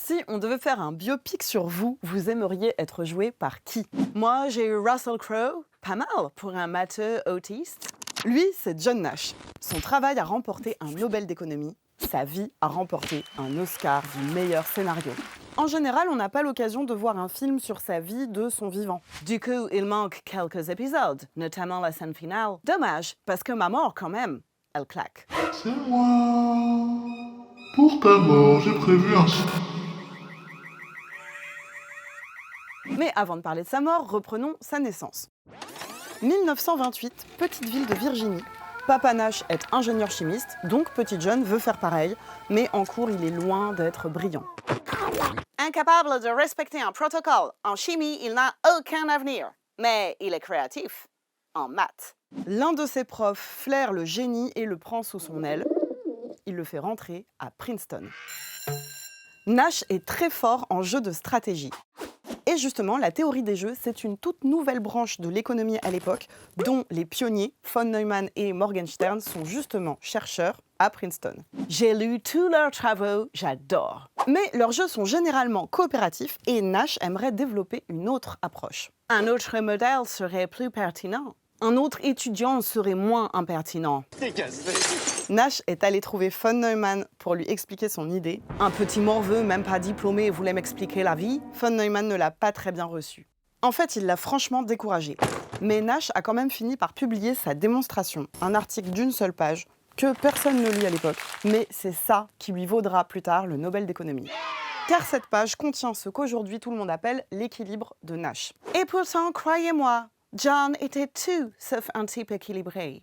Si on devait faire un biopic sur vous, vous aimeriez être joué par qui? Moi, j'ai eu Russell Crowe, pas mal pour un matheux autiste. Lui, c'est John Nash. Son travail a remporté un Nobel d'économie. Sa vie a remporté un Oscar du meilleur scénario. En général, on n'a pas l'occasion de voir un film sur sa vie de son vivant. Du coup, il manque quelques épisodes, notamment la scène finale. Dommage, parce que ma mort, quand même, elle claque. C'est moi. Pour ta mort, j'ai prévu un... Mais avant de parler de sa mort, reprenons sa naissance. 1928, petite ville de Virginie. Papa Nash est ingénieur chimiste, donc petit John veut faire pareil, mais en cours, il est loin d'être brillant. Incapable de respecter un protocole, en chimie, il n'a aucun avenir. Mais il est créatif, en maths. L'un de ses profs flaire le génie et le prend sous son aile. Il le fait rentrer à Princeton. Nash est très fort en jeu de stratégie. Et justement, la théorie des jeux, c'est une toute nouvelle branche de l'économie à l'époque, dont les pionniers, von Neumann et Morgenstern, sont justement chercheurs à Princeton. J'ai lu tous leurs travaux, j'adore. Mais leurs jeux sont généralement coopératifs et Nash aimerait développer une autre approche. Un autre modèle serait plus pertinent. Un autre étudiant serait moins impertinent. Nash est allé trouver von Neumann pour lui expliquer son idée. Un petit morveux, même pas diplômé, voulait m'expliquer la vie. Von Neumann ne l'a pas très bien reçu. En fait, il l'a franchement découragé. Mais Nash a quand même fini par publier sa démonstration, un article d'une seule page, que personne ne lit à l'époque. Mais c'est ça qui lui vaudra plus tard le Nobel d'économie. Car cette page contient ce qu'aujourd'hui tout le monde appelle l'équilibre de Nash. Et pourtant, croyez-moi, John était tout sauf un type équilibré.